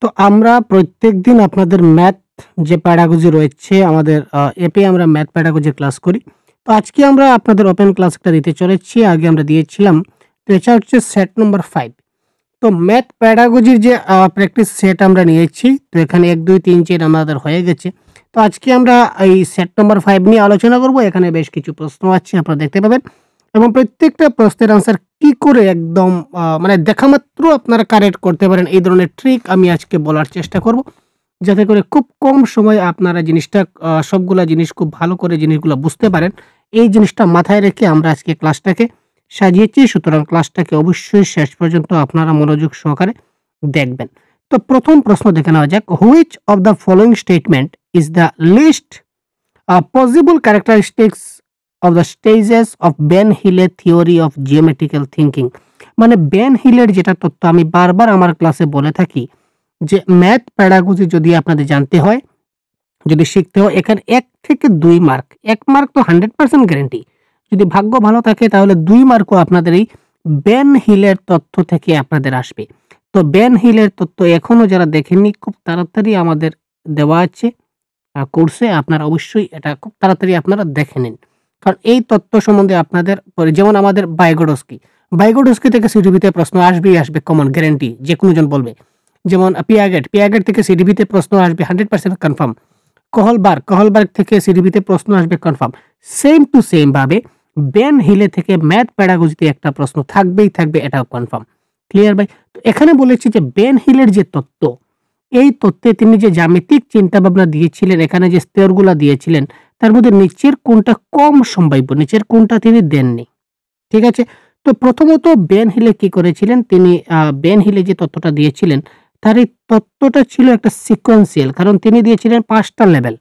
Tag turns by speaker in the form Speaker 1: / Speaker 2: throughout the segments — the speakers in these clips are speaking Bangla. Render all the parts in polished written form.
Speaker 1: তো আমরা প্রত্যেকদিন আপনাদের ম্যাথ যে প্যাডাগজি রয়েছে আমাদের অ্যাপে আমরা ম্যাথ প্যাডাগজির ক্লাস করি। তো আজকে আমরা আপনাদের ওপেন ক্লাস একটা দিতে চলেছি। আগে আমরা দিয়েছিলাম। তো এটা হচ্ছে সেট নম্বর 5। তো ম্যাথ প্যাডাগজির যে প্র্যাকটিস সেট আমরা নিয়েছি। তো এখানে 1, 2, 3, 4 আমাদের হয়ে গেছে। তো আজকে আমরা এই সেট নম্বর 5 নিয়ে আলোচনা করব। এখানে বেশ কিছু প্রশ্ন আছে আপনারা দেখতে পাবেন এবং প্রত্যেকটা প্রশ্নের আনসার কি করে একদম মানে দেখামাত্র আপনারা কারেক্ট করতে পারেন এই ধরনের ট্রিক আমি আজকে বলার চেষ্টা করব। যাতে করে খুব কম সময়ে আপনারা জিনিসটা সবগুলা জিনিস খুব ভালো করে জিনিসগুলো বুঝতে পারেন। এই জিনিসটা মাথায় রেখে আমরা আজকে ক্লাসটাকে সাজিয়েছি। সুতরাং ক্লাসটাকে অবশ্যই শেষ পর্যন্ত আপনারা মনোযোগ সহকারে দেখবেন। তো প্রথম প্রশ্ন দেখে নেওয়া যাক। Which of the following statement is the list possible characteristics of the stages of Ben হিলের থিওরি অফ জিওমেট্রিক্যাল থিঙ্কিং। মানে বেন হিলের যেটা তত্ত্ব আমি বারবার আমার ক্লাসে বলে থাকি যে ম্যাথ প্যাডাগজি যদি আপনাদের জানতে হয়, যদি শিখতে হয়, এখানে 1 থেকে 2 মার্ক। 1 মার্ক তো 100% গ্যারান্টি। যদি ভাগ্য ভালো থাকে তাহলে 2 মার্কও আপনাদের এই বেন হিলের তথ্য থেকে আপনাদের আসবে। তো বেন হিলের তত্ত্ব এখনো যারা দেখেননি খুব তাড়াতাড়ি আমাদের দেওয়া আছে কোর্সে। আপনারা অবশ্যই এটা খুব তাড়াতাড়ি আপনারা দেখে নিন। কারণ এই তত্ত্ব সম্বন্ধে আপনাদের যেমন আমাদের বাইগোডস্কি থেকে সিডিবিতে প্রশ্ন আসবেই আসবে, কমন গ্যারান্টি, যে কোনো জন বলবে। যেমন পিয়াগেট থেকে সিডিবিতে প্রশ্ন আসবে 100% কনফার্ম। কোহলবার্গ থেকে সিডিবিতে প্রশ্ন আসবে কনফার্ম। সেম টু সেম ভাবে বেন হিলে থেকে ম্যাথ প্যাডাগজিতে একটা প্রশ্ন থাকবেই থাকবে, এটাও কনফার্ম। ক্লিয়ার ভাই? তো এখানে বলেছি যে বেন হিলের যে তত্ত্ব, এই তত্ত্বে তিনি যে জ্যামিতিক চিন্তাভাবনা দিয়েছিলেন, এখানে যে স্তরগুলা দিয়েছিলেন তার মধ্যে নিচের কোনটা কম সম্ভাব্য, নিচের কোনটা তিনি দেননি। ঠিক আছে? তো প্রথমত বেন হিলে কি করেছিলেন, তিনি বেন হিলে যে তত্ত্বটা দিয়েছিলেন তার এই তত্ত্বটা ছিল একটা সিকোয়েন্সিয়াল। কারণ তিনি দিয়েছিলেন 5টা লেভেল।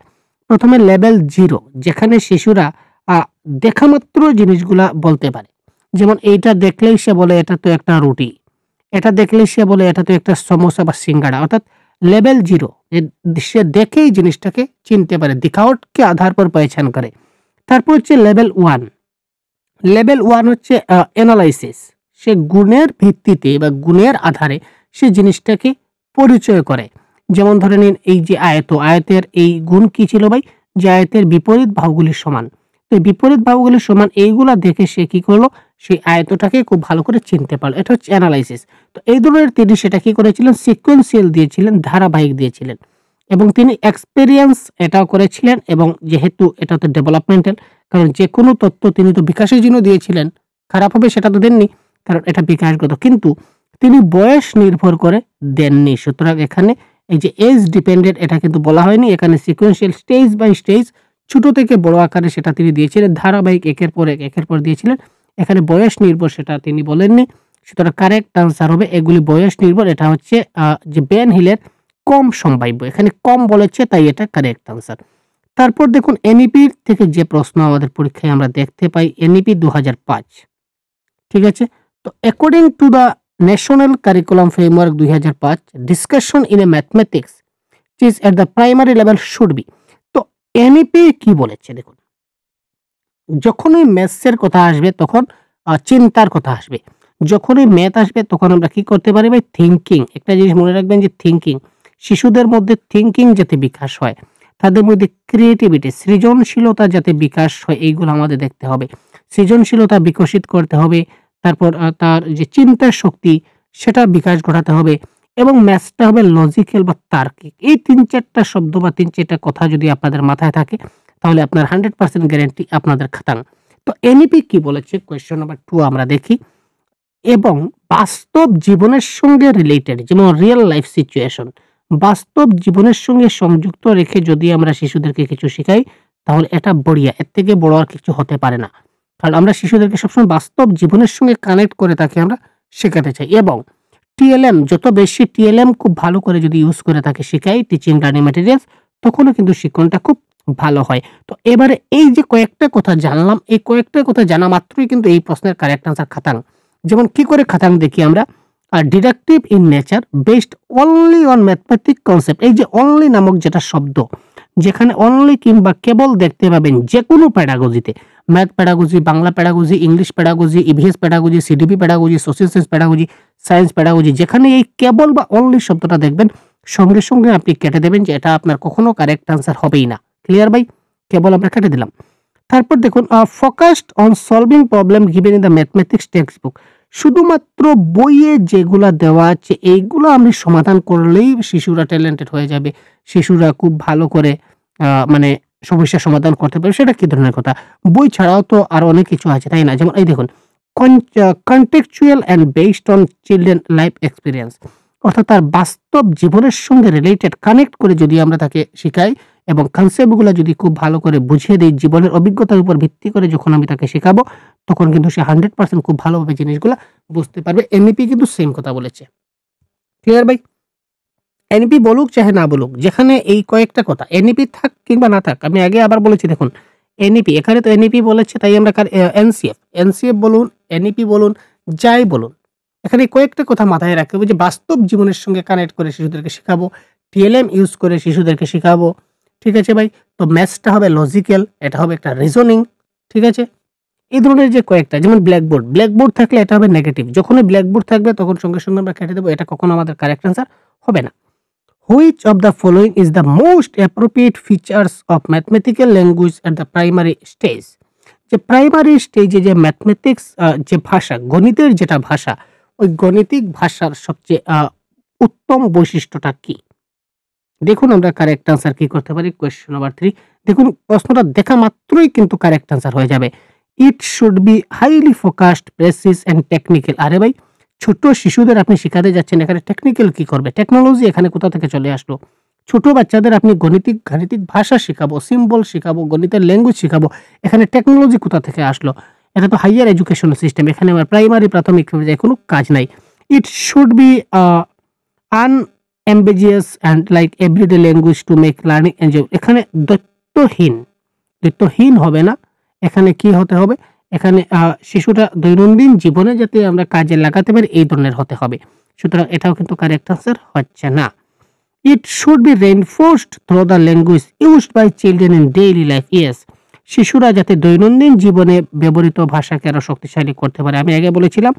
Speaker 1: প্রথমে লেভেল 0 যেখানে শিশুরা দেখামাত্র জিনিসগুলা বলতে পারে। যেমন এইটা দেখলেই সে বলে এটা তো একটা রুটি। এটা দেখলেই সে বলে এটা তো একটা সমোসা বা সিঙ্গাড়া। অর্থাৎ लेवल 0 সে দেখেই জিনিসটাকে চিনতে পারে, दिखावट के आधार पर पहचान করে। তারপর হচ্ছে লেভেল 1 হচ্ছে অ্যানালাইসিস। সে গুণের ভিত্তিতে বা গুণের আধারে সে জিনিসটাকে পরিচয় করে। যেমন ধরে নিন এই যে আয়তের এই গুণ কি ছিল ভাই? যে আয়তের বিপরীত বাহুগুলি সমান। তো বিপরীত বাহুগুলি সমান এইগুলা দেখে সে কি করলো? সেই আয়তটাকে খুব ভালো করে চিনতে পারলো। এটা হচ্ছে অ্যানালাইসিস। তো এই ধরনের তিনি সেটা কি করেছিলেন? সিকোয়েন্সিয়াল দিয়েছিলেন, ধারাবাহিক দিয়েছিলেন। এবং তিনি এক্সপেরিয়েন্স এটাও করেছিলেন এবং যেহেতু এটা তো ডেভেলপমেন্টাল, কারণ যেকোনো তত্ত্ব তিনি তো বিকাশের জন্য দিয়েছিলেন। খারাপ হবে সেটা তো দেননি, কারণ এটা বিকাশগত। কিন্তু তিনি বয়স নির্ভর করে দেননি। সুতরাং এখানে এই যে এজ ডিপেন্ডেন্ট এটা কিন্তু বলা হয়নি। এখানে সিকোয়েন্সিয়াল স্টেজ বাই স্টেজ ছোট থেকে বড় আকারে সেটা তিনি দিয়েছিলেন। ধারাবাহিক একের পর দিয়েছিলেন। এখানে বয়স নির্ভর সেটা তিনি বলেননি। সুতরাং কারেক্ট আনসার হবে এগুলি বয়স নির্ভর। এটা হচ্ছে যে বেন হিলের কম সম্ভাব্য। এখানে কম বলেছে তাই এটা কারেক্ট আনসার। তারপর দেখুন এনইপি থেকে যে প্রশ্ন আমাদের পরীক্ষায় আমরা দেখতে পাই, এনইপি 2005। ঠিক আছে? তো according to the national curriculum framework 2005, discussion in a mathematics is at the primary level should be. তো এনইপি কি বলেছে দেখুন। যখনই ম্যাথসের কথা আসবে তখন চিন্তার কথা আসবে। যখনই ম্যাথ আসবে তখন আমরা কি করতে পারি ভাই? থিংকিং। একটা জিনিস মনে রাখবেন যে থিংকিং, শিশুদের মধ্যে থিংকিং যাতে বিকাশ হয়, তাদের মধ্যে ক্রিয়েটিভিটি, সৃজনশীলতা যাতে বিকাশ হয়, এইগুলো আমাদের দেখতে হবে। সৃজনশীলতা বিকশিত করতে হবে। তারপর তার যে চিন্তার শক্তি সেটা বিকাশ ঘটাতে হবে এবং ম্যাথসটা হবে লজিক্যাল বা তার্কিক। এই 3-4টা শব্দ বা 3-4টা কথা যদি আপনাদের মাথায় থাকে তাহলে আপনার 100% গ্যারান্টি আপনাদের খাতাং। তো এনইপি কি বলেছে? কোয়েশ্চন নাম্বার 2 আমরা দেখি। এবং বাস্তব জীবনের সঙ্গে রিলেটেড, যেমন রিয়েল লাইফ সিচুয়েশন, বাস্তব জীবনের সঙ্গে সংযুক্ত রেখে যদি আমরা শিশুদেরকে কিছু শেখাই তাহলে এটা বড়িয়া। এর থেকে বড় আর কিছু হতে পারে না। কারণ আমরা শিশুদেরকে সবসময় বাস্তব জীবনের সঙ্গে কানেক্ট করে তাকে আমরা শেখাতে চাই। এবং টিএলএম, যত বেশি টিএলএম খুব ভালো করে যদি ইউজ করে তাকে শেখাই, টিচিং লার্নিং ম্যাটেরিয়ালস, তখনও কিন্তু শিক্ষণটা খুব ভালো হয়। তো এবারে এই যে কয়েকটা কথা জানলাম, এই কয়েকটা কথা জানা মাত্রই কিন্তু এই প্রশ্নের কারেক্ট আনসার খাতাং। যেমন কি করে খাতাং দেখি আমরা। Deductive in nature based only on mathematic concept. এই যে অনলি নামক যেটা শব্দ, যেখানে অনলি কিংবা কেবল দেখতে পাবেন যে কোনো প্যাডাগজিতে, math pedagogy, Bangla pedagogy, English pedagogy, EVS pedagogy, CDP pedagogy, social science pedagogy, science pedagogy, যেখানে এই কেবল বা অনলি শব্দটা দেখবেন সঙ্গে সঙ্গে আপনি কেটে দেবেন যে এটা আপনার কখনো কারেক্ট আনসার হবেই না। ক্লিয়ার ভাই? কেবল আমরা কেটে দিলাম। তারপর দেখুন focused on solving problem given in the mathematics text book. শুধুমাত্র বইয়ে যেগুলা দেওয়া আছে এইগুলো আমি সমাধান করলেই শিশুরা ট্যালেন্টেড হয়ে যাবে, শিশুরা খুব ভালো করে মানে সমস্যার সমাধান করতে পারবে। সেটা কি ধরনের কথা? বই ছাড়াও তো আরো অনেক কিছু আছে, তাই না? যেমন এই দেখুন contextual and based on children life experience, অর্থাৎ তার বাস্তব জীবনের সঙ্গে রিলেটেড কানেক্ট করে যদি আমরা তাকে শিখাই এবং কনসেপ্টগুলো যদি খুব ভালো করে বুঝিয়ে দেই, জীবনের অভিজ্ঞতার উপর ভিত্তি করে যখন আমি তাকে শেখাবো, তখন কিন্তু সে 100% খুব ভালোভাবে জিনিসগুলা বুঝতে পারবে। এনইপি কিন্তু সেম কথা বলেছে। ক্লিয়ার ভাই? এনইপি বলুক চাহে না বলুক, যেখানে এই কয়েকটা কথা, এনইপি থাক কিংবা না থাক, আমি আগে আবার বলেছি দেখুন, এনইপি এখানে তো এনইপি বলেছে, তাই আমরা এনসিএফ বলুন, এনইপি বলুন, যাই বলুন, এখানে কয়েকটা কথা মাথায় রাখতে হবে যে বাস্তব জীবনের সঙ্গে কানেক্ট করে শিশুদেরকে শেখাবো, টিএলএম ইউজ করে শিশুদেরকে শেখাবো। ঠিক আছে ভাই? তো ম্যাথসটা হবে লজিক্যাল, এটা হবে একটা রিজনিং। ঠিক আছে? এই ধরনের যে কয়েকটা, যেমন ব্ল্যাকবোর্ড থাকলে এটা হবে নেগেটিভ। যখনই ব্ল্যাকবোর্ড থাকবে তখন সঙ্গে সঙ্গে আমরা কেটে দেবো, এটা কখনো আমাদের কারেক্ট আনসার হবে না। Which of the following is the most appropriate features of mathematical language at the primary stage? যে প্রাইমারি স্টেজে যে ম্যাথমেটিক্স যে ভাষা, গণিতের যেটা ভাষা, ওই গণিতিক ভাষার সবচেয়ে উত্তম বৈশিষ্ট্যটা কি? দেখুন আমরা কারেক্ট আনসার কি করতে পারি। কোয়েশ্চন নাম্বার 3, দেখুন প্রশ্নটা দেখা মাত্রই কিন্তু কারেক্ট আনসার হয়ে যাবে। ইট should be highly focused, precis and technical. আরে ভাই, ছোট শিশুদের আপনি শেখাতে যাচ্ছেন, এখানে টেকনিক্যাল কি করবে? টেকনোলজি এখানে কোথা থেকে চলে আসলো? ছোট বাচ্চাদের আপনি গাণিতিক ভাষা শেখাবো, সিম্বল শেখাবো, গণিতের ল্যাঙ্গুয়েজ শেখাবো, এখানে টেকনোলজি কোথা থেকে আসলো? এটা তো হাইয়ার এডুকেশন সিস্টেম, এখানে আমার প্রাইমারি প্রাথমিক পর্যায়ে কোনো কাজ নাই। It should be unambiguous and like everyday language to make learning enjoy. এখানে দ্বৈতহীন হবে না, এখানে কি হতে হবে? এখানে শিশুটা দৈনন্দিন জীবনে যাতে আমরা কাজে লাগাতে পারি এই ধরনের হতে হবে। সুতরাং এটাও কিন্তু কারেক্ট আনসার হচ্ছে না। It should be reinforced through the language used by children in daily life. Yes, শিশুরা যাতে দৈনন্দিন জীবনে ব্যবহৃত ভাষাকে আরো শক্তিশালী করতে পারে। আমি আগে বলেছিলাম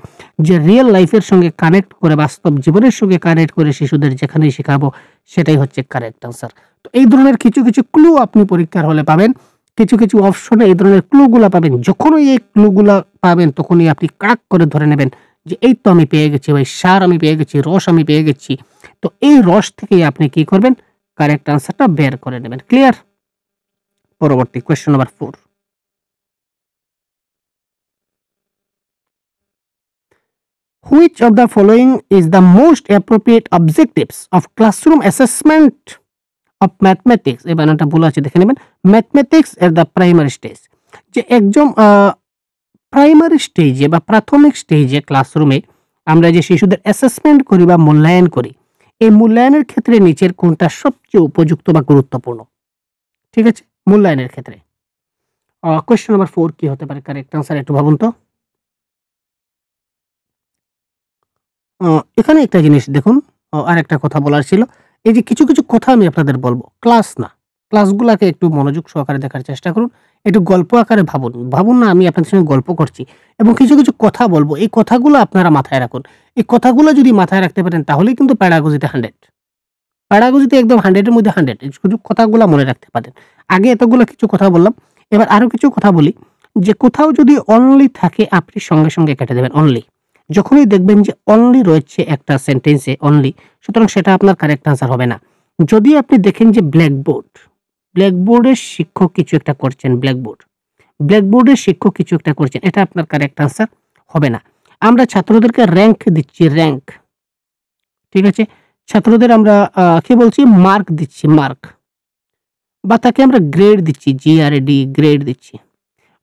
Speaker 1: যে রিয়েল লাইফের সঙ্গে কানেক্ট করে, বাস্তব জীবনের সঙ্গে কানেক্ট করে শিশুদের যেখানেই শেখাবো সেটাই হচ্ছে কারেক্ট আনসার। তো এই ধরনের কিছু কিছু ক্লু আপনি পরীক্ষার হলে পাবেন, কিছু কিছু অপশনে এই ধরনের ক্লুগুলা পাবেন। যখনই এই ক্লুগুলা পাবেন তখনই আপনি কাক করে ধরে নেবেন যে এই তো আমি পেয়ে গেছি ভাই, সার আমি পেয়ে গেছি, রস আমি পেয়ে গেছি। তো এই রস থেকেই আপনি কি করবেন? কারেক্ট আনসারটা বের করে নেবেন। ক্লিয়ার? পরবর্তী question number 4, which of the following is the most appropriate objectives of classroom assessment of mathematics? এই বানানটা ভুল আছে, দেখে নেবেন। Mathematics at the primary stage, যে একদম প্রাইমারি স্টেজে বা প্রাথমিক স্টেজে ক্লাসরুমে আমরা যে শিশুদের অ্যাসেসমেন্ট করি বা মূল্যায়ন করি, এই মূল্যায়নের ক্ষেত্রে নিচের কোনটা সবচেয়ে উপযুক্ত বা গুরুত্বপূর্ণ? ঠিক আছে? মূল্যায়নের ক্ষেত্রে কোয়েশ্চন নাম্বার 4 কি হতে পারে কারেক্ট আনসার? একটু ভাবুন তো। এখানে একটা জিনিস দেখুন, আরেকটা কথা বলার ছিল। এই যে কিছু কিছু কথা আমি আপনাদের বলবো, ক্লাস না, ক্লাসগুলাকে একটু মনোযোগ সহকারে দেখার চেষ্টা করুন। একটু গল্প আকারে ভাবুন না আমি আপনাদের সঙ্গে গল্প করছি, এবং কিছু কিছু কথা বলবো, এই কথাগুলো আপনারা মাথায় রাখুন। এই কথাগুলো যদি মাথায় রাখতে পারেন তাহলেই কিন্তু প্যাডাগজিতে 100, প্যাডাগজিতে একদম 100 এর মধ্যে 100। শুধু কথাগুলা মনে রাখতে পারেন। আগে এতগুলো কিছু কথা বললাম, এবার আরো কিছু কথা বলি। যে কোথাও যদি অনলি থাকে আপনি সঙ্গে সঙ্গে কেটে দেবেন অনলি। যখনই দেখবেন যে অনলি রয়েছে একটা সেন্টেন্সে অনলি, সুতরাং সেটা আপনার কারেক্ট আনসার হবে না। যদি আপনি দেখেন যে ব্ল্যাকবোর্ডের শিক্ষক কিছু একটা করছেন, ব্ল্যাকবোর্ডের শিক্ষক কিছু একটা করছেন, এটা আপনার কারেক্ট আনসার হবে না। আমরা ছাত্রদেরকে র্যাঙ্ক দিচ্ছি, র্যাঙ্ক। ঠিক আছে? ছাত্রদের আমরা কি বলছি? মার্ক দিচ্ছি, মার্ক। বা তাকে আমরা গ্রেড দিচ্ছি, জিআরডি গ্রেড দিচ্ছি।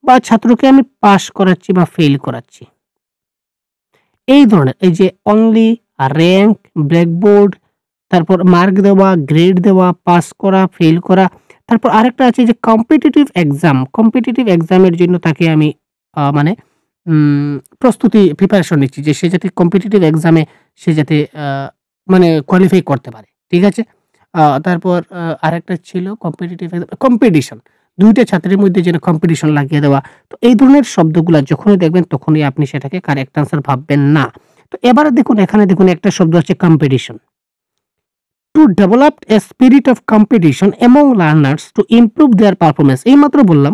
Speaker 1: বা ছাত্রকে আমি পাস করাচ্ছি বা ফেল করাচ্ছি। এই ধরনের এই যে অনলি, র‍্যাংক, ব্ল্যাকবোর্ড, তারপর মার্ক দেওয়া, গ্রেড দেওয়া, পাস করা, ফেল করা। তারপর আরেকটা আছে যে কম্পিটিটিভ এক্সামের জন্য তাকে আমি মানে প্রিপারেশন নিচ্ছি যে সে যাতে কম্পিটিটিভ এক্সামে সে যাতে মানে কোয়ালিফাই করতে পারে। ঠিক আছে? তারপর আরেকটা ছিল কম্পিটিশন। ২ টা ছাত্রের মধ্যে যেন কম্পিটিশন লাগিয়ে দেওয়া। তো এই ধরনের শব্দগুলা যখনই দেখবেন তখনই আপনি সেটাকে কারেক্ট আনসার ভাববেন না। তো এবারে দেখুন এখানে দেখুন একটা শব্দ আছে competition. To develop a spirit of competition among learners to improve there performance. এইমাত্র বললাম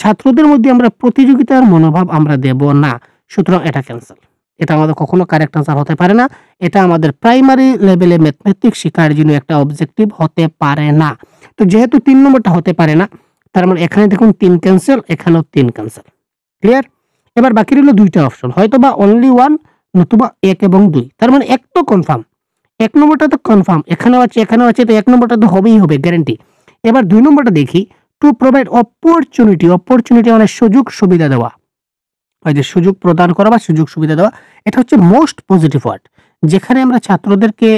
Speaker 1: ছাত্রদের মধ্যে আমরা প্রতিযোগিতার মনোভাব আমরা দেব না। সুতরাং এটা ক্যানসেল। এটা আমাদের কখনো কারেক্ট আনসার হতে পারে না। এটা আমাদের প্রাইমারি লেভেলে ম্যাথমেটিক্স শেখার জন্য একটা অবজেক্টিভ হতে পারে না। তো যেহেতু ৩ নম্বরটা হতে পারে না, তার মানে এখানে দেখুন ৩ ক্যানসেল, এখানেও ৩ ক্যানসেল। ক্লিয়ার? এবার বাকি রইল ২ টা অপশন। হয়তোবা অনলি 1 নতুবা ১ এবং ২। তার মানে ১ তো কনফার্ম। ১ নম্বরটা তো কনফার্ম। এখানেও আছে, এখানেও আছে, তো ১ নম্বরটা তো হবেই হবে, গ্যারান্টি। এবার ২ নম্বরটা দেখি। টু প্রোভাইড অপরচুনিটি, অপরচুনিটি মানে সুযোগ সুবিধা দেওয়া। ওই যে সুযোগ প্রদান করা বা সুযোগ সুবিধা দেওয়া, এটা হচ্ছে মোস্ট পজিটিভ ওয়ার্ড। যেখানে আমরা ছাত্রদেরকে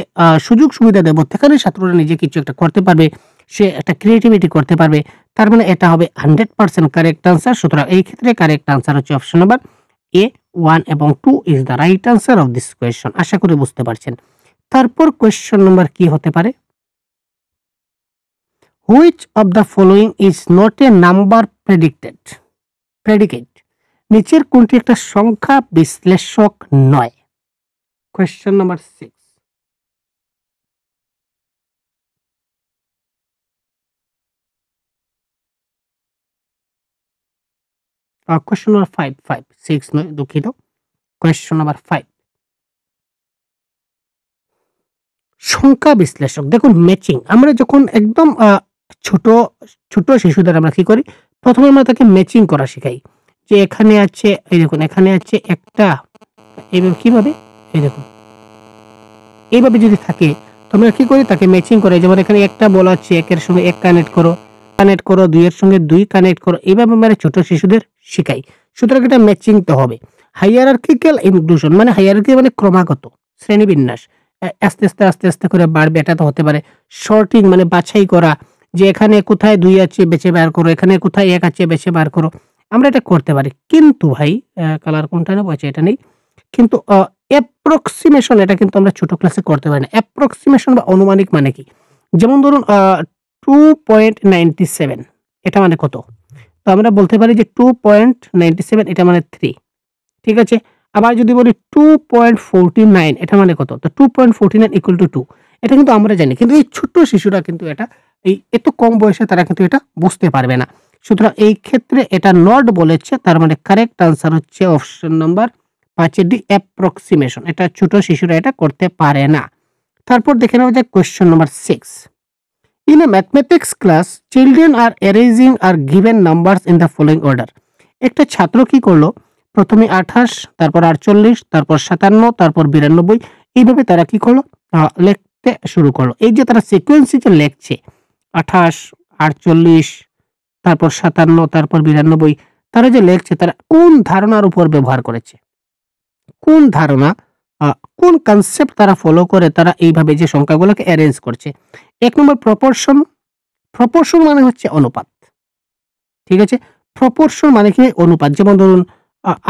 Speaker 1: সুযোগ সুবিধা দেব, সেখানে ছাত্ররা নিজে কিছু একটা করতে পারবে, সে একটা ক্রিয়েটিভিটি করতে পারবে। তার মানে এটা হবে 100% কারেক্ট আনসার। সুতরাং এই ক্ষেত্রে কারেক্ট আনসার হচ্ছে অপশন নাম্বার এ, 1 এবং 2 is the right answer of this question. আশা করি বুঝতে পারছেন। তারপর কোয়েশ্চন নাম্বার কি হতে পারে? Which of the following is not a number predicate. নিচের কোনটি একটা সংখ্যা বিশ্লেষক নয়? Question number 6। কোয়েশ্চন নাম্বার 5, 6 নয়, দুঃখিত। কোয়েশ্চন নাম্বার 5, সংখ্যা বিশ্লেষক। দেখুন ম্যাচিং, আমরা যখন একদম ছোট ছোট শিশুদের আমরা কি করি, প্রথমে আমরা তাকে ম্যাচিং করা শেখাই। যে এখানে আছে, এই দেখুন এখানে আছে একটা, এইভাবে কিভাবে, এই দেখুন এইভাবে যদি থাকে তো আমরা কি করি, তাকে ম্যাচিং করে। যেমন এখানে একটা বলা আছে, ১ এর সঙ্গে ১ কানেক্ট করো, ২ এর সঙ্গে ২ কানেক্ট করো। এইভাবে আমরা ছোট শিশুদের শিখাই। সুতরাং এটা ম্যাচিং তো হবে। হাইয়ারার্কিক্যাল ইনক্লুশন মানে হাইয়ারার্কি মানে ক্রমাগত শ্রেণীবিন্যাস, আস্তে আস্তে করে বাড়বে, এটা তো হতে পারে। সর্টিং মানে বাছাই করা, যে এখানে কোথায় ২ আছে বেছে বার করো, এখানে কোথায় ১ আছে বেছে বার করো। আমরা এটা করতে পারি। কিন্তু ভাই কালার কোনটা নেব, আচ্ছা এটা নেই। কিন্তু অ্যাপ্রক্সিমেশন এটা কিন্তু আমরা ছোট ক্লাসে করতে পারি না। অ্যাপ্রক্সিমেশন বা আনুমানিক মানে কি? যেমন ধরুন 2.97 এটা মানে কত? তো আমরা বলতে পারি যে 2.97 এটা মানে 3, ঠিক আছে? আবার যদি বলি 2.49 এটা মানে কত? তো 2.49 = 2, এটা কিন্তু আমরা জানি। কিন্তু এই ছোট্ট শিশুরা কিন্তু এটা এই এত কম বয়সে তারা কিন্তু এটা বুঝতে পারবে না। সুতরাং এই ক্ষেত্রে এটা নট বলেছে, তার মানে কারেক্ট আনসার হচ্ছে অপশন নাম্বার ৫ এর ডি, অ্যাপ্রক্সিমেশন। এটা ছোট শিশুরা এটা করতে পারে না। তারপর দেখে নেওয়া যাক question number 6। In a mathematics class, children are arranging are given numbers in the following order. একটা ছাত্র কি করলো, প্রথমে ২৮, তারপর ৪৮, তারপর ৫৭, তারপর ৯২, এইভাবে তারা কি করলো, লিখতে শুরু করলো। এই যে তারা সিকোয়েন্সে যে লিখছে ২৮, ৪৮, তারপর ৫৭, তারপর ৯২, তারা যে লিখছে তারা কোন ধারণার উপর ব্যবহার করেছে? কোন ধারণা, কোন কনসেপ্ট তারা ফলো করে তারা এইভাবে যে সংখ্যাগুলোকে অ্যারেঞ্জ করছে? ১ নম্বর প্রপোর্শন। প্রপোর্শন মানে হচ্ছে অনুপাত। ঠিক আছে? প্রপোর্শন মানে কি? অনুপাত। যেমন ধরুন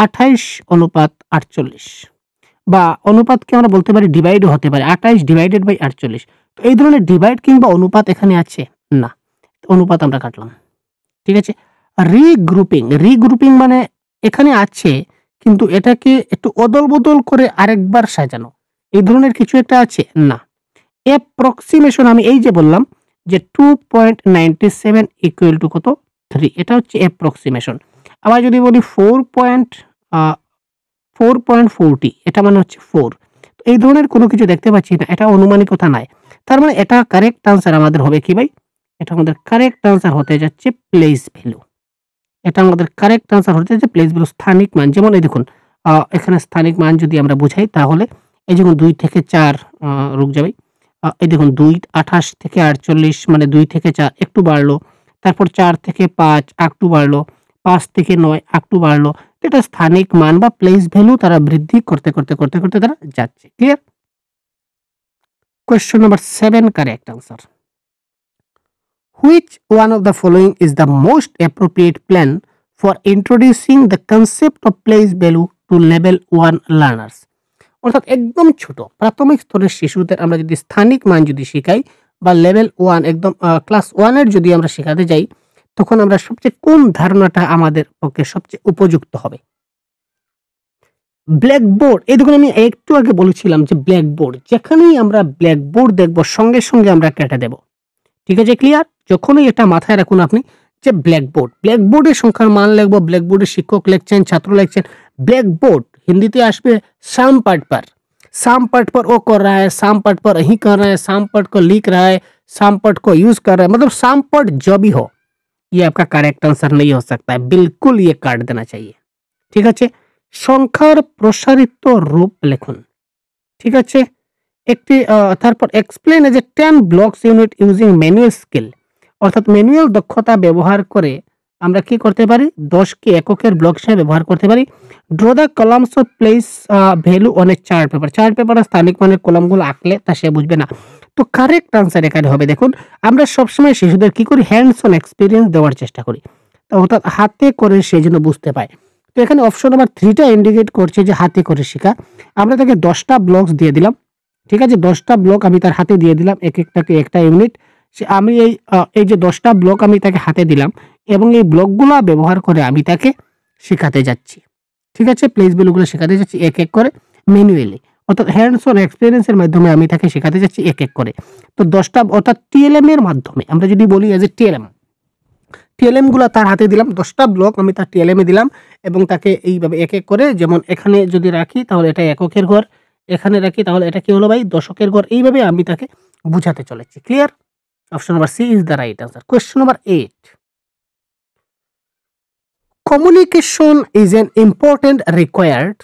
Speaker 1: ২৮ অনুপাত ৪৮, বা অনুপাতকে আমরা বলতে পারি ডিভাইডও হতে পারে। ২৮ ডিভাইডেড বাই ৪৮। তো এই ধরনের ডিভাইড কিংবা অনুপাত এখানে আছে না। অনুপাত আমরা কাটলাম। ঠিক আছে? রিগ্রুপিং মানে এখানে আছে কিন্তু এটাকে একটু অদল-বদল করে আরেকবার সাজানো। এই ধরনের কিছু একটা আছে? না। অ্যাপ্রক্সিমেশন আমি এই যে বললাম যে 2.97 = কত? 3, এটা হচ্ছে অ্যাপ্রক্সিমেশন। আবার যদি বলি 4.40 এটা মানে হচ্ছে 4। তো এই ধরনের কোনো কিছু দেখতে পাচ্ছি না, এটা অনুমানিকতা নয়। তার মানে এটা কারেক্ট আনসার আমাদের হবে কি ভাই? এটা আমাদের কারেক্ট আনসার হতে যাচ্ছে প্লেস ভ্যালু। এটা আমাদের কারেক্ট আনসার হতে যাচ্ছে প্লেস ভ্যালু, স্থানিক মান। যেমন এই দেখুন এখানে স্থানিক মান যদি আমরা বুঝাই তাহলে এই যেমন ২ থেকে ৪ রুক যাবে। এই দেখুন ২ ২৮ থেকে ৪৮ মানে ২ থেকে ৪ একটু বাড়লো। তারপর ৪ থেকে ৫ একটু বাড়লো। ৫ থেকে ৯ একটু বাড়লো। এটা স্থানিক মান বা প্লেস ভ্যালু তারা বৃদ্ধি করতে তারা যাচ্ছে। Clear? Question number 7 correct answer. Which one of the following is the most appropriate plan for introducing the concept of place value to level 1 learners? অর্থাৎ একদম ছোট প্রাথমিক স্তরের শিশুদের আমরা যদি স্থানিক মান যদি শেখাই, বা লেভেল 1 একদম ক্লাস 1 এর যদি আমরা শেখাতে যাই, তখন আমরা সবচেয়ে কোন ধারণাটা আমাদের পক্ষে সবচেয়ে উপযুক্ত হবে? ব্ল্যাকবোর্ড, এই দেখুন আমি একটু আগে বলেছিলাম যে ব্ল্যাকবোর্ড, যেখানেই আমরা ব্ল্যাকবোর্ড দেখব সঙ্গে, সঙ্গে আমরা কেটে দেব। ঠিক আছে, ক্লিয়ার? যখনই এটা মাথায় রাখুন আপনি যে ব্ল্যাকবোর্ড, ব্ল্যাকবোর্ডের সংখ্যার মান লিখবো, ব্ল্যাকবোর্ডে শিক্ষক লিখছেন, ছাত্র লিখছেন। ব্ল্যাকবোर्ड हिंदी আসবে शाम पाठ पर, शाम पाठ पर वो कर रहा है, शाम पाठ पर यही कर रहा है, शाम पाठ को लिख रहा है, शाम पाठ को यूज कर रहा है, मतलब शाम पाठ जो भी हो, ये आपका करेक्ट आंसर नहीं हो सकता है, बिल्कुल ये काट देना चाहिए। ঠিক আছে, সংখ্যার প্রসারিত রূপ লিখুন। ঠিক আছে, একটি তারপর explain as a 10 blocks unit using manual skill, অর্থাৎ ম্যানুয়াল দক্ষতা ব্যবহার করে আমরা কি করতে পারি? 10 কে এককের ব্লক হিসেবে ব্যবহার করতে পারি। Draw the columns of place value on a chart paper, chart পেপারে স্থানিক মানের কলামগুলো আঁকলে তা সে বুঝবে না। তো কারেক্ট আনসার এখানে হবে, দেখুন আমরা সবসময় শিশুদের কি করি? হ্যান্ডস অন এক্সপিরিয়েন্স দেওয়ার চেষ্টা করি, তো অর্থাৎ হাতে করে সে যেন বুঝতে পায়। তো এখানে অপশন নাম্বার 3টা ইন্ডিকেট করছে যে হাতে করে শেখা। আমরা তাকে 10টা ব্লকস দিয়ে দিলাম। ঠিক আছে, 10টা ব্লক আমি তার হাতে দিয়ে দিলাম, এক একটাকে একটা ইউনিট। আমি এই যে 10টা ব্লক আমি তাকে হাতে দিলাম এবং এই ব্লকগুলো ব্যবহার করে আমি তাকে শেখাতে যাচ্ছি। ঠিক আছে, প্লেস ভ্যালুগুলো শেখাতে যাচ্ছি এক এক করে ম্যানুয়ালি, অর্থাৎ হ্যান্ডস অন এক্সপিরিয়েন্সের মাধ্যমে আমি তাকে শেখাতে যাচ্ছি এক এক করে। তো 10টা অর্থাৎ টিএলএম এর মাধ্যমে, আমরা যদি বলি এজ এ টিএলএম গুলো তার হাতে দিলাম, 10টা ব্লক আমি তার টিএলএম এ দিলাম এবং তাকে এইভাবে এক এক করে, যেমন এখানে যদি রাখি তাহলে এটা এককের ঘর, এখানে রাখি তাহলে এটা কি হলো ভাই? দশকের ঘর। এইভাবে আমি তাকে বুঝাতে চলেছি। Clear? Option number C is the right answer. Question number 8, communication is an important required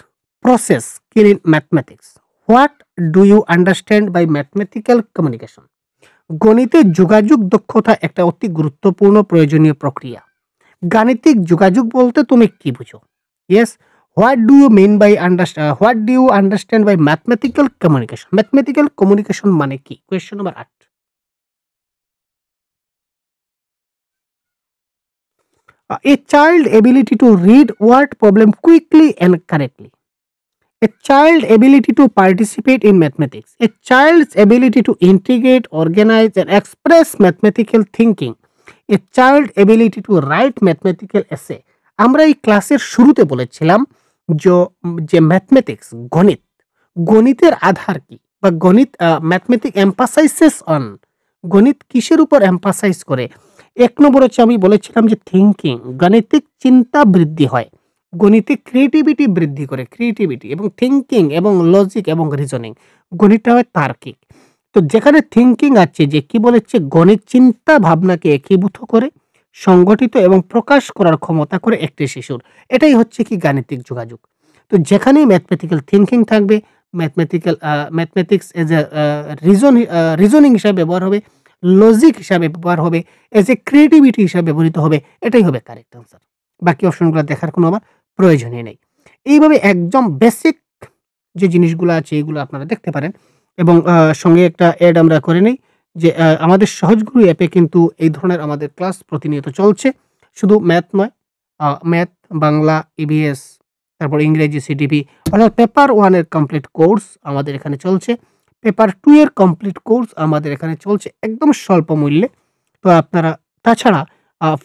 Speaker 1: process skill in mathematics. What do you understand by mathematical communication? গণিতে যোগাযোগ দক্ষতা একটা অতি গুরুত্বপূর্ণ প্রয়োজনীয় প্রক্রিয়া। গাণিতিক যোগাযোগ বলতে তুমি কি বুঝো? Yes, what do you mean by what do you understand by mathematical communication? Mathematical communication মানে কি? Question number 8, a child ability to read word problem quickly and correctly. A child ability to participate in mathematics. A child's ability to integrate, organize and express mathematical thinking. A child ability to write mathematical essay. আমরা এই ক্লাসের শুরুতে বলেছিলাম যে ম্যাথমেটিক্স, গণিতের আধার কি, বা গণিত ম্যাথমেটিক এমফাসাইজেস অন, গণিত কিসের উপর এমফাসাইজ করে? 1 নম্বর হচ্ছে আমি বলেছিলাম যে থিঙ্কিং, গাণিতিক চিন্তা বৃদ্ধি হয়, গণিতিক ক্রিয়েটিভিটি বৃদ্ধি করে, ক্রিয়েটিভিটি এবং থিঙ্কিং এবং লজিক এবং রিজনিং, গণিতটা হয় তার্কিক। তো যেখানে থিঙ্কিং আছে, যে কি বলেছে, গণিত চিন্তা ভাবনাকে একীভূত করে সংগঠিত এবং প্রকাশ করার ক্ষমতা করে একটি শিশুর, এটাই হচ্ছে কি গাণিতিক যোগাযোগ। তো যেখানেই ম্যাথমেটিক্যাল থিঙ্কিং থাকবে, ম্যাথমেটিক্স এজ এ রিজনিং হিসাবে ব্যবহার হবে, লজিক হিসাবে ব্যবহার হবে, এজ এ ক্রিয়েটিভিটি হিসাবে ব্যবহৃত হবে, এটাই হবে কারেক্ট আনসার। বাকি অপশনগুলো দেখার কোনো আমার প্রয়োজনই নেই। এইভাবে একদম বেসিক যে জিনিসগুলো আছে এগুলো আপনারা দেখতে পারেন এবং সঙ্গে একটা অ্যাড আমরা করে নেই যে আমাদের সহজগুরু অ্যাপে কিন্তু এই ধরনের আমাদের ক্লাস প্রতিনিয়ত চলছে। শুধু ম্যাথ নয়, ম্যাথ, বাংলা, ইভিএস, তারপর ইংরেজি, সিডিপি, অর্থাৎ পেপার 1 এর কমপ্লিট কোর্স আমাদের এখানে চলছে, পেপার 2 এর কমপ্লিট কোর্স আমাদের এখানে চলছে একদম স্বল্প মূল্যে। তো আপনারা তাছাড়া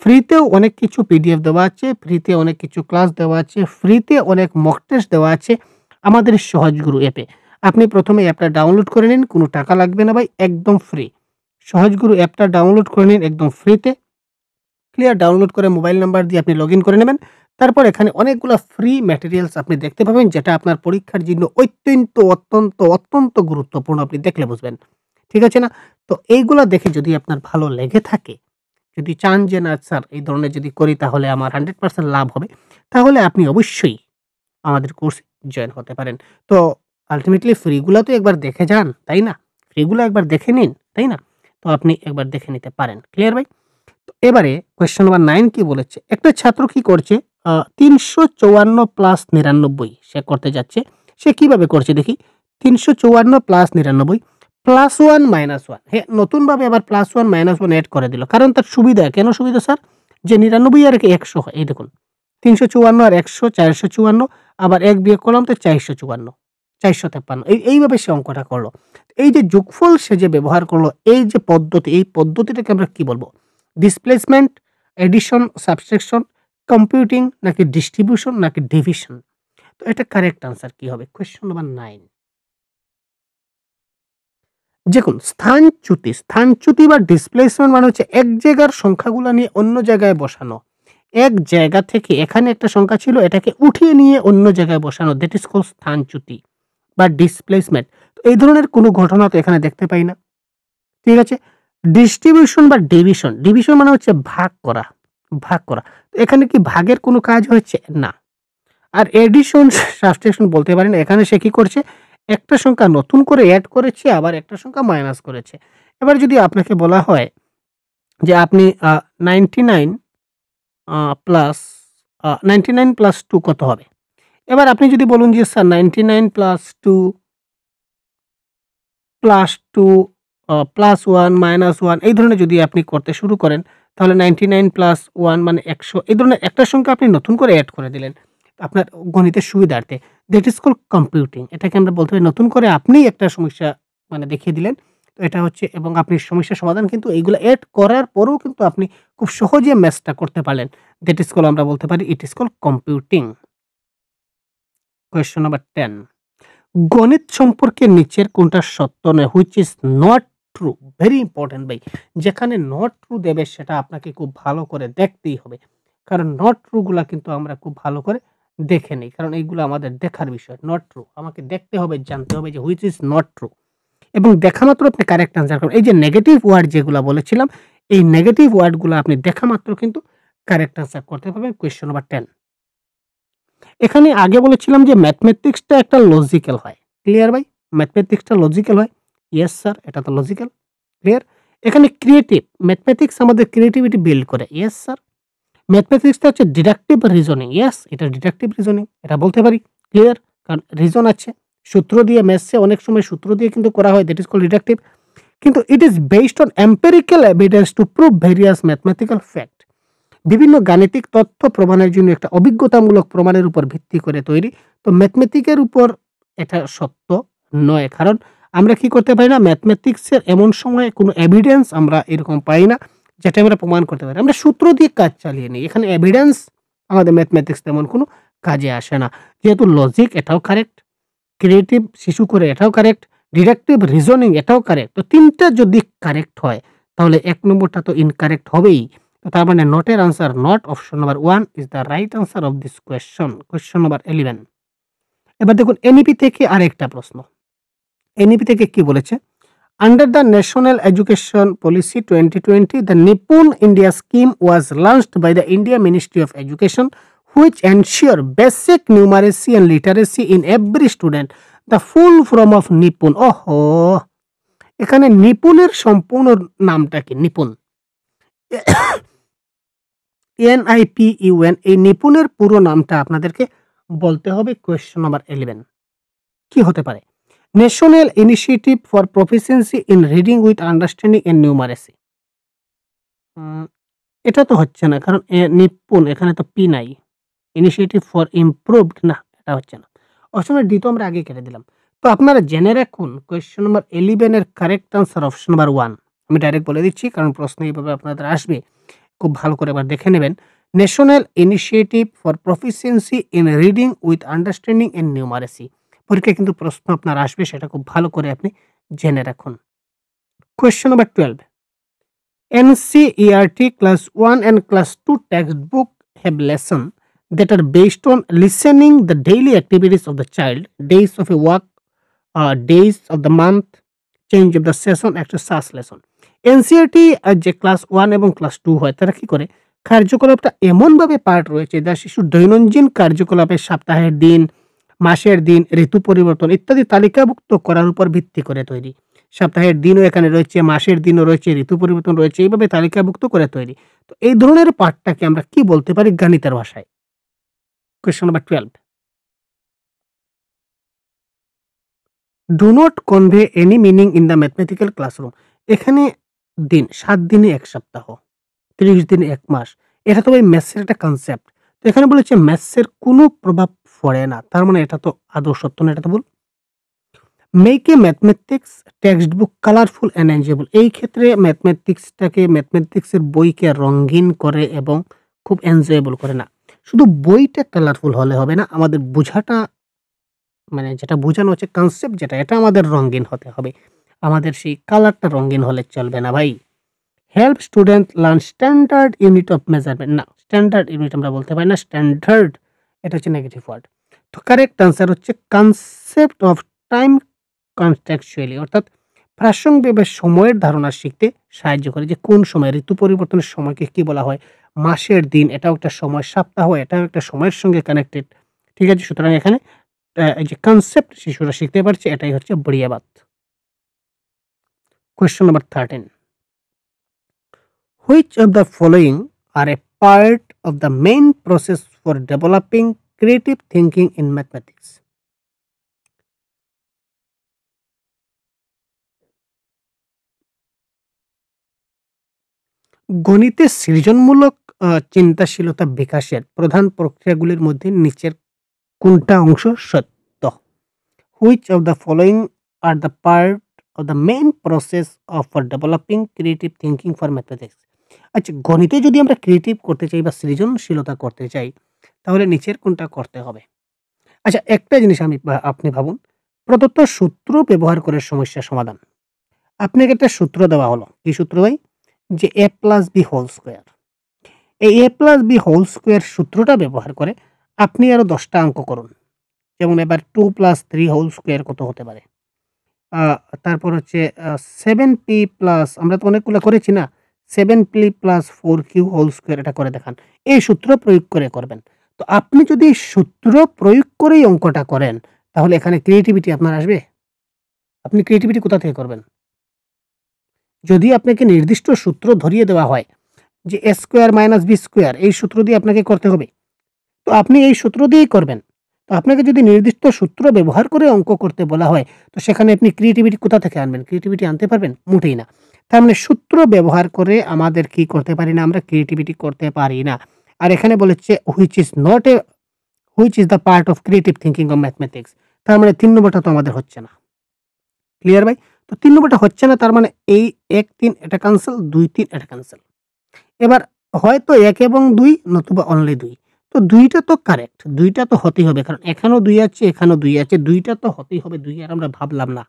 Speaker 1: ফ্রিতেও অনেক কিছু পিডিএফ দেওয়া আছে, ফ্রিতে অনেক কিছু ক্লাস দেওয়া আছে, ফ্রিতে অনেক মক টেস্ট দেওয়া আছে আমাদের সহজগুরু অ্যাপে। আপনি প্রথমে অ্যাপটা ডাউনলোড করে নিন, কোনো টাকা লাগবে না ভাই, একদম ফ্রি। সহজগুরু অ্যাপটা ডাউনলোড করে নিন একদম ফ্রিতে। ক্লিয়ার? ডাউনলোড করে মোবাইল নাম্বার দিয়ে আপনি লগইন করে নেবেন। তারপর এখানে অনেকগুলো ফ্রি ম্যাটেরিয়ালস আপনি দেখতে পাবেন, যেটা আপনার পরীক্ষার জন্য অত্যন্ত গুরুত্বপূর্ণ, আপনি দেখলে বুঝবেন। ঠিক আছে না? তো এইগুলা দেখে যদি আপনার ভালো লেগে থাকে, যদি চান যে না স্যার এই ধরনের যদি করি তাহলে আমার 100% লাভ হবে, তাহলে আপনি অবশ্যই আমাদের কোর্সে জয়েন হতে পারেন। তো আল্টিমেটলি ফ্রিগুলা তো একবার দেখে যান, তাই না? ফ্রিগুলো একবার দেখে নিন, তাই না? তো আপনি একবার দেখে নিতে পারেন। ক্লিয়ার ভাই? তো এবারে কোয়েশ্চন নাম্বার 9 কি বলেছে? একটা ছাত্র কি করছে? 354 প্লাস 99 সে করতে যাচ্ছে। সে কিভাবে করছে দেখি? 354 প্লাস 99 প্লাস 1 মাইনাস 1। হ্যাঁ, নতুনভাবে আবার প্লাস 1 মাইনাস 1 এড করে দিল, কারণ তার সুবিধা। কেন সুবিধা স্যার? যে 99 আর 100 হয়। এই দেখুন 354 আর 100 454, আবার 1 বিয়োগ করলাম তো 454। 453 এইভাবে সে অঙ্কটা করলো। এই যে যোগফল সে যে ব্যবহার করলো, এই যে পদ্ধতি, এই পদ্ধতিটাকে আমরা কি বলবো? ডিসপ্লেসমেন্ট, এডিশন, সাবট্রাকশন, কম্পিউটিং নাকি ডিস্ট্রিবিউশন নাকি ডিভিশন? তো এটা কারেক্ট আনসার কি হবে? Question number 9। দেখুন স্থানচ্যুতি বা ডিসপ্লেসমেন্ট মানে হচ্ছে এক জায়গার সংখ্যাগুলা নিয়ে অন্য জায়গায় বসানো। এক জায়গা থেকে এখানে একটা সংখ্যা ছিল, এটাকে উঠিয়ে নিয়ে অন্য জায়গায় বসানো, দ্যাট ইজ কল্ড স্থানচ্যুতি বা ডিসপ্লেসমেন্ট। তো এই ধরনের কোনো ঘটনা তো এখানে দেখতে পাই না। ঠিক আছে? ডিস্ট্রিবিউশন বা ডিভিশন মানে হচ্ছে ভাগ করা, ভাগ করা। তো এখানে কি ভাগের কোনো কাজ হচ্ছে? না। আর এডিশন, সাবট্রাকশন বলতে পারি না। এখানে সে কি করছে? একটা সংখ্যা নতুন করে এড করেছে, আবার একটা সংখ্যা মাইনাস করেছে। এবার যদি আপনাকে বলা হয় যে আপনি 99 প্লাস 99 প্লাস 2 কত হবে? এবার আপনি যদি বলুন যে sir 99 plus 2 plus 2 plus 1 minus 1 এই ধরনের যদি আপনি করতে শুরু করেন, তাহলে 99 প্লাস 1 মানে 100 এই ধরনের একটা সংখ্যা আপনি নতুন করে এড করে দিলেন আপনার গণিতের সুবিধার্থে। That is called computing. এটাকে আমরা বলতে পারি নতুন করে আপনি একটা সমস্যা মানে দেখিয়ে দিলেন। তো এটা হচ্ছে, এবং আপনি সমস্যার সমাধান কিন্তু এইগুলো এড করার পরেও কিন্তু আপনি খুব সহজে ম্যাথসটা করতে পারলেন। দ্যাট ইজ কল্ড, আমরা বলতে পারি it is called computing. Question number 10। গণিত সম্পর্কে নিচের কোনটা সত্য নয়? Which is not true? Very important ভাই। যেখানে নট ট্রু দেবে সেটা আপনাকে খুব ভালো করে দেখতেই হবে। কারণ নট ট্রু গুলা কিন্তু আমরা খুব ভালো করে দেখে নেই। কারণ এইগুলো আমাদের দেখার বিষয়। নট ট্রু আমাকে দেখতে হবে, জানতে হবে যে হুইচ ইজ নট ট্রু, এবং দেখা মাত্র আপনি কারেক্ট আনসার করবেন। এই যে নেগেটিভ ওয়ার্ড যেগুলা বলেছিলাম, এই নেগেটিভ ওয়ার্ড গুলো আপনি দেখা মাত্র কিন্তু কারেক্ট আনসার করতে পারবেন। Question number 10। এখানে আগে বলেছিলাম যে ম্যাথমেটিক্সটা একটা লজিক্যাল হয়। ক্লিয়ার ভাই? ম্যাথমেটিক্সটা লজিক্যাল হয়। ইয়েস স্যার, এটা তো লজিক্যাল। ক্লিয়ার? এখানে ক্রিয়েটিভ, ম্যাথমেটিক্স আমাদের ক্রিয়েটিভিটি বিল্ড করে। Yes sir. ম্যাথমেটিক্সটা হচ্ছে ডিডাকটিভ রিজনিং। ইয়েস, এটা ডিডাকটিভ রিজনিং, এটা বলতে পারি। ক্লিয়ার? কারণ রিজন আছে, সূত্র দিয়ে, ম্যাথসে অনেক সময় সূত্র দিয়ে কিন্তু করা হয়, দ্যাট ইজ কল্ড ডিডাকটিভ। কিন্তু it is based on empirical evidence to prove various mathematical fact. বিভিন্ন গাণিতিক তথ্য প্রমাণের জন্য একটা অভিজ্ঞতামূলক প্রমাণের উপর ভিত্তি করে তৈরি। তো ম্যাথমেটিকের উপর এটা সত্য নয়। কারণ আমরা কি করতে পারি না, ম্যাথমেটিক্সের এমন সময় কোনো এভিডেন্স আমরা এরকম পাই না যেটা আমরা প্রমাণ করতে পারি। আমরা সূত্র দিয়ে কাজ চালিয়ে নিই। এখানে এভিডেন্স আমাদের ম্যাথমেটিক্স তেমন কোনো কাজে আসে না। যেহেতু লজিক এটাও কারেক্ট, ক্রিয়েটিভ শিশু করে এটাও কারেক্ট, ডিডাকটিভ রিজনিং এটাও কারেক্ট। তো 3টা যদি কারেক্ট হয় তাহলে 1 নম্বরটা তো ইনকারেক্ট হবেই। তো তার মানে নটের answer not, option number 1 is the right answer of this question. Question number 11। এবার দেখুন এনইপি থেকে আরেকটা প্রশ্ন। এনইপি থেকে কি বলেছে? Under the national education policy 2020 the Nipun India scheme was launched by the India ministry of education which ensure basic numeracy and literacy in every student. The full form of Nipun. ওহো, এখানে নিপুণের সম্পূর্ণ নামটা কি? নিপুণ, NIPUN, এই নিপুণের পুরো নামটা আপনাদেরকে বলতে হবে। কোয়েশ্চন নাম্বার 11 কি হতে পারে? National initiative for proficiency in reading with understanding and numeracy. এটা তো হচ্ছে না, কারণ নিপুণ এখানে তো পি নাই। ইনিশিয়েটিভ ফর ইমপ্রুভড, না এটা হচ্ছে না। অপশন ডি তো আমরা আগে কেটে দিলাম। তো আপনারা জেনে রাখুন কোয়েশ্চন নাম্বার 11 এর কারেক্ট আনসার অপশন নাম্বার 1। আমি ডাইরেক্ট বলে দিচ্ছি কারণ প্রশ্ন এইভাবে আপনাদের আসবে, খুব ভালো করে একবার দেখে নেবেন। National initiative for proficiency in reading with understanding and numeracy. পরীক্ষায় কিন্তু প্রশ্ন আপনার আসবে, সেটা খুব ভালো করে আপনি জেনে রাখুন। Question number 12। NCERT class 1 and class 2 textbook have lesson that are based on listening the daily activities of the child, days of a work, days of the month, change of the session, একটা সাস লেসন। এনসিইআরটি যে ক্লাস 1 এবং ক্লাস 2 হয় তারা কি করে, কার্যকলাপটা এমনভাবে পার্ট রয়েছে যা শিশুর দৈনন্দিন কার্যকলাপে সপ্তাহের দিন, মাসের দিন, ঋতু পরিবর্তন ইত্যাদি তালিকাভুক্ত করার উপর ভিত্তি করে তৈরি। সপ্তাহের দিনও এখানে রয়েছে, মাসের দিনও রয়েছে, ঋতু পরিবর্তন রয়েছে, এইভাবে তালিকাভুক্ত করে তৈরি। তো এই ধরনের পার্টটাকে আমরা কি বলতে পারি গণিতের ভাষায়? Question number 12। Do not convey any meaning in the mathematical classroom. এখানে দিন 7 দিনে 1 সপ্তাহ, 30 দিনে 1 মাস, এটা তো ভাই ম্যাথসের একটা কনসেপ্ট। তো এখানে বলেছে ম্যাথসের কোনো প্রভাব পড়ে না, তার মানে এটা তো আদৌ সত্য না, এটা তো ভুল। Make a mathematics text book colourful and enjoyable. এই ক্ষেত্রে ম্যাথমেটিক্সের বইকে রঙিন করে এবং খুব এনজয়েবল করে না। শুধু বইটা কালারফুল হলে হবে না, আমাদের বোঝাটা মানে যেটা বোঝানো হচ্ছে কনসেপ্ট যেটা এটা আমাদের রঙিন হতে হবে। আমাদের সেই কালারটা রঙিন হলে চলবে না ভাই। Help student learn standard unit of measurement, না স্ট্যান্ডার্ড ইউনিট আমরা বলতে পারি না, স্ট্যান্ডার্ড এটা হচ্ছে নেগেটিভ ওয়ার্ড। তো কারেক্ট আনসার হচ্ছে কনসেপ্ট অফ টাইম কনটেক্সচুয়ালি, অর্থাৎ প্রাসঙ্গিকভাবে সময়ের ধারণা শিখতে সাহায্য করে। যে কোন সময়, ঋতু পরিবর্তনের সময়কে কি বলা হয়, মাসের দিন এটাও একটা সময়, সপ্তাহ এটাও একটা সময়ের সঙ্গে কানেক্টেড। ঠিক আছে, সুতরাং এখানে এই যে কনসেপ্ট শিশুরা শিখতে পারছে, এটাই হচ্ছে বড়িয়া Baat. Question number 13, which of the following are a part of the main process for developing creative thinking in mathematics? গণিতে সৃজনমূলক চিন্তাশীলতা বিকাশের প্রধান প্রক্রিয়াগুলির মধ্যে নিচের কোনটা অংশ সত্য? Which of the following are the part of the main process of for developing creative thinking for mathematics? আচ্ছা, গণিতে যদি আমরা ক্রিয়েটিভ করতে চাই বা সৃজনশীলতা করতে চাই, তাহলে নিচের কোনটা করতে হবে? আচ্ছা, একটা জিনিস আপনি ভাবুন, প্রদত্ত সূত্র ব্যবহার করে সমস্যা সমাধান। আপনাকে একটা সূত্র দেওয়া হলো, কি সূত্র ভাই? যে a plus b whole square. এই a plus b whole square সূত্রটা ব্যবহার করে আপনি আরো 10টা অঙ্ক করুন। যেমন এবার 2 প্লাস 3 হোল স্কোয়ার কত হতে পারে? তারপর হচ্ছে 7p প্লাস, আমরা তো অনেকগুলো করেছি না, 7p plus 4q whole square, এটা করে দেখান। এই সূত্র প্রয়োগ করে করবেন। তো আপনি যদি সূত্র প্রয়োগ করেই অঙ্কটা করেন, তাহলে এখানে ক্রিয়েটিভিটি আপনার আসবে? আপনি ক্রিয়েটিভিটি কোথা থেকে করবেন? যদি আপনাকে নির্দিষ্ট সূত্র ধরিয়ে দেওয়া হয় যে a square minus b square, এই সূত্র দিয়ে আপনাকে করতে হবে, তো আপনি এই সূত্র দিয়েই করবেন। তো আপনাকে যদি নির্দিষ্ট সূত্র ব্যবহার করে অঙ্ক করতে বলা হয়, তো সেখানে আপনি ক্রিয়েটিভিটি কোথা থেকে আনবেন? ক্রিয়েটিভিটি আনতে পারবেন? মোটেই না। তার মানে সূত্র ব্যবহার করে আমাদের কি করতে পারি না? আমরা ক্রিয়েটিভিটি করতে পারি না। আর এখানে বলেছে which is the part of creative thinking of mathematics. তার মানে 3 নম্বরটা তো আমাদের হচ্ছে না। ক্লিয়ার ভাই? তো 3 নম্বরটা হচ্ছে না, তার মানে এই 1, 3 এটা ক্যানসেল, 2, 3 এটা ক্যানসেল। এবার হয়তো 1 এবং 2 নতুবা অনলি 2। তো 2 টা তো কারেক্ট, 2 টা তো হতেই হবে, কারণ এখানেও 2 আছে, এখানেও 2 আছে, 2 টা তো হতেই হবে, 2 আর আমরা ভাবলাম না।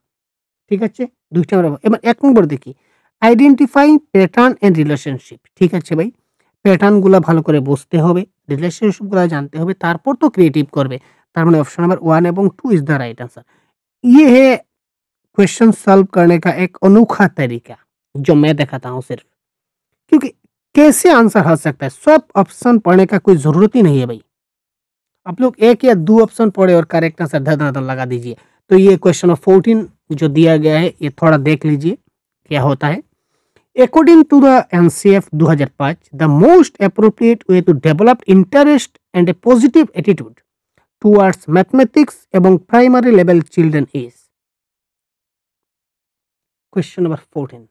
Speaker 1: ঠিক আছে? 2 টা আমরা, এবার 1 নম্বর দেখি, আইডেন্টিফাই প্যাটার্ন এন্ড রিলেশনশিপ। ঠিক আছে ভাই, প্যাটার্ন গুলা ভালো করে বুঝতে হবে, রিলেশনশিপ গুলা জানতে হবে, তারপর তো ক্রিয়েটিভ করবে। তার মানে অপশন नंबर 1 এবং 2 इज द राइट आंसर। ये है क्वेश्चन सॉल्व करने का एक अनोखा तरीका जो मैं दिखाता हूँ सिर्फ, क्योंकि कैसे आंसर हो सकता है, सब ऑप्शन पढ़ने का कोई जरूरत ही नहीं है भाई। आप लोग 1 या 2 ऑप्शन पढ़े और करेक्ट आंसर धर लगा दीजिए। तो ये क्वेश्चन नंबर 14 जो दिया गया है, ये थोड़ा देख लीजिए क्या होता है। According to the NCF 2005, the most appropriate way to develop interest and a positive attitude towards mathematics among primary level children is, question number 14,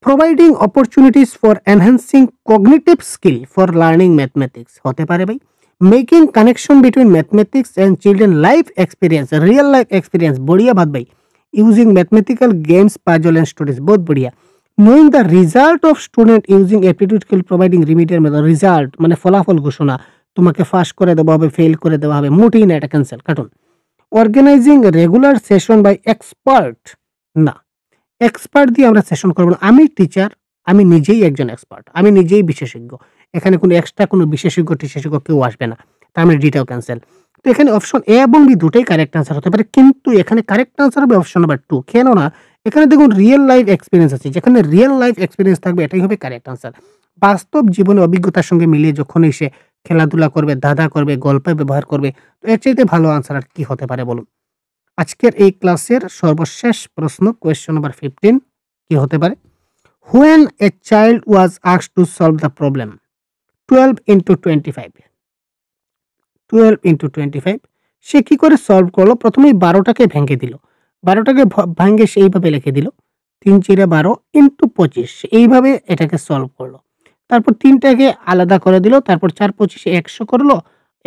Speaker 1: providing opportunities for enhancing cognitive skill for learning mathematics होते पारे भाई, making connection between mathematics and children life experience, real life experience, बढ़िया बात भाई, using mathematical games, puzzle and stories, बहुत बढ़िया, knowing the result of student using aptitude skill providing remedial method, result মানে ফলাফল ঘোষণা, তোমাকে পাস করে দেওয়া হবে, ফেল করে দেওয়া হবে, মোটেই না, এটা ক্যান্সেল, কাটুন। Organizing regular session by expert, না, এক্সপার্ট দিয়ে আমরা সেশন করব না। আমি টিচার, আমি নিজেই একজন এক্সপার্ট, আমি নিজেই বিশেষজ্ঞ, এখানে কোনো এক্সট্রা কোনো বিশেষজ্ঞ টিশেষজ্ঞ কেউ আসবে না, তার মানে ডিটাও ক্যান্সেল। তো এখানে অপশন এ এবং বি দুটোই কারেক্ট আনসার হতে পারে, কিন্তু এখানে কারেক্ট আনসার হবে অপশন নাম্বার 2। কেন না, এখানে দেখুন রিয়েল লাইফ এক্সপিরিয়েন্স আছে, যেখানে রিয়েল লাইফ এক্সপিরিয়েন্স থাকবে এটাই হবে কারেক্ট আনসার। বাস্তব জীবনে অভিজ্ঞতার সঙ্গে মিলিয়ে যখনই সে খেলাধুলা করবে, ধাঁধা করবে, গল্পে ব্যবহার করবে, তো এর চাইতে ভালো আনসার আর কি হতে পারে বলুন। আজকের এই ক্লাসের সর্বশেষ প্রশ্ন, কোয়েশ্চন নাম্বার 15 কি হতে পারে? When a child was asked to solve the problem 12 into 25, সে কি করে সলভ করলো? প্রথমেই 12টাকে ভেঙে দিল, 12টাকে ভাঙে সেইভাবে লিখে দিল 3 4 12 ইন্টু 25, এইভাবে এটাকে সলভ করলো। তারপর 3টাকে আলাদা করে দিল, তারপর 4 25 100 করলো,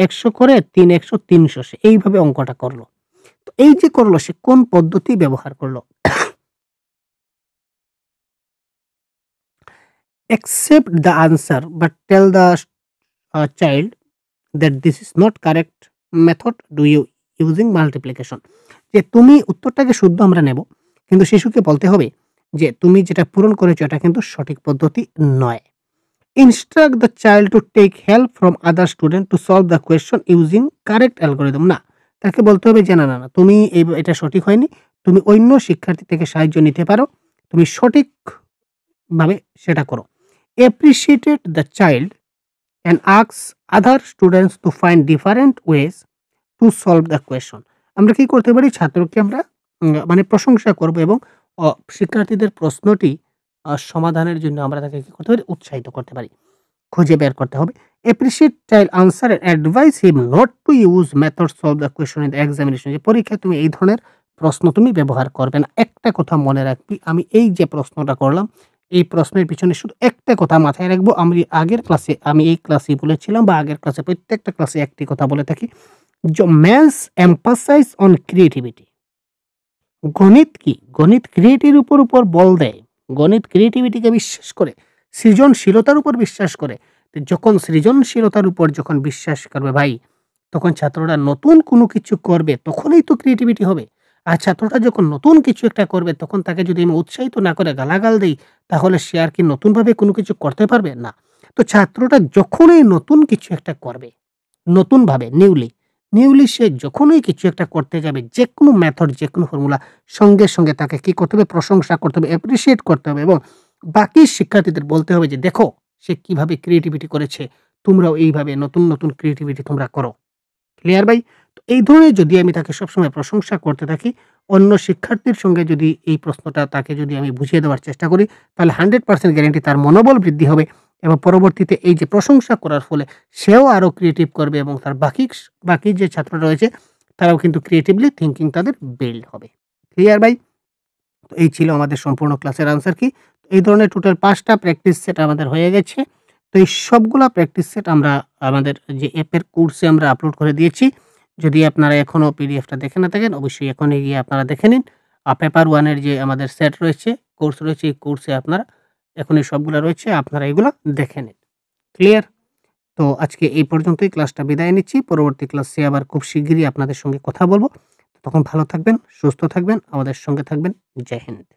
Speaker 1: 100 করে 3 100 300 সে এইভাবে অঙ্কটা করলো। তো এই যে করলো সে কোন পদ্ধতি ব্যবহার করলো? Accept the answer but tell the child that this is not correct method do you using multiplication. যে তুমি উত্তরটাকে শুদ্ধ আমরা নেব, কিন্তু শিশুকে বলতে হবে যে তুমি যেটা পূরণ করেছো এটা কিন্তু সঠিক পদ্ধতি নয়। Instruct the child to take help from other student to solve the question using correct algorithm. না, তাকে বলতে হবে যে না না না তুমি এটা সঠিক হয়নি, তুমি অন্য শিক্ষার্থী থেকে সাহায্য নিতে পারো, তুমি সঠিকভাবে সেটা করো। Appreciate the child and ask other students to find different ways to solve the question. আমরা কি করতে পারি? ছাত্রকে আমরা মানে প্রশংসা করব এবং শিক্ষার্থীদের প্রশ্নটি সমাধানের জন্য আমরা তাকে কি করতে পারি? উৎসাহিত করতে পারি। খুঁজে বের করতে হবে। Appreciate child answer and advise him not to use method solve the question in the examination. যে পরীক্ষায় তুমি এই ধরনের প্রশ্ন তুমি ব্যবহার করবে না। একটা কথা মনে রাখবি, আমি এই যে প্রশ্নটা করলাম, এই প্রশ্নের পিছনে শুধু একটা কথা মাথায় রাখবো। আমি আগের ক্লাসে আমি এই ক্লাসেই বলেছিলাম বা আগের ক্লাসে প্রত্যেকটা ক্লাসে একটি কথা বলে থাকি। Maths emphasise on creativity. গণিত কি? গণিত ক্রিয়েটিভিটির উপর বল দেয়। গণিত ক্রিয়েটিভিটিকে বিশ্বাস করে, সৃজনশীলতার উপর বিশ্বাস করে। যখন সৃজনশীলতার উপর যখন বিশ্বাস করবে ভাই, তখন ছাত্ররা নতুন কোনো কিছু করবে, তখনই তো ক্রিয়েটিভিটি হবে। আর ছাত্রটা যখন নতুন কিছু একটা করবে, তখন তাকে যদি আমি উৎসাহিত না করে গালাগাল দেই, তাহলে সে আর কি নতুনভাবে কোনো কিছু করতে পারবে? না। তো ছাত্রটা যখনই নতুন কিছু একটা করবে, নতুনভাবে নিউলি সে যখনই কিছু একটা করতে যাবে, যেকোনো মেথড, যেকোনো ফর্মুলা, সঙ্গে, সঙ্গে তাকে কি করতে হবে? প্রশংসা করতে হবে, অ্যাপ্রিশিয়েট করতে হবে এবং বাকি শিক্ষার্থীদের বলতে হবে যে, "দেখো সে কিভাবে ক্রিয়েটিভিটি করেছে। তোমরাও এইভাবে নতুন, নতুন ক্রিয়েটিভিটি তোমরা করো।" ক্লিয়ার ভাই? তো এই ধরনের যদি আমি তাকে সবসময় প্রশংসা করতে থাকি, অন্য শিক্ষার্থীর সঙ্গে যদি এই প্রশ্নটা তাকে যদি আমি বুঝিয়ে দেওয়ার চেষ্টা করি, তাহলে 100% গ্যারান্টি তার মনোবল বৃদ্ধি হবে এবং পরবর্তীতে এই যে প্রশংসা করার ফলে সেও আরো ক্রিয়েটিভ করবে এবং তার বাকি যে ছাত্ররা রয়েছে তারাও কিন্তু ক্রিয়েটিভলি থিংকিং তাদের বিল্ড হবে। ক্লিয়ার ভাই? তো এই ছিল আমাদের সম্পূর্ণ ক্লাসের আনসার কি। এই ধরনের টোটাল 5 টা প্র্যাকটিস সেট আমাদের হয়ে গেছে। তো এই সবগুলা প্র্যাকটিস সেট আমরা আমাদের যে অ্যাপের কোর্সে আমরা আপলোড করে দিয়েছি। যদি আপনারা এখনো পিডিএফটা দেখে না থাকেন, অবশ্যই এখনই গিয়ে আপনারা দেখে নিন। পেপার 1 এর যে আমাদের সেট রয়েছে, কোর্স রয়েছে, এই কোর্সে আপনারা এখনই সবগুলা রয়েছে, আপনারা এগুলা দেখে নিন। ক্লিয়ার? তো আজকে এই পর্যন্তই, ক্লাসটা বিদায় নিচ্ছি। পরবর্তী ক্লাসে আবার খুব শিগগিরই আপনাদের সঙ্গে কথা বলব। তখন ভালো থাকবেন, সুস্থ থাকবেন, আমাদের সঙ্গে থাকবেন। জয় হিন্দ।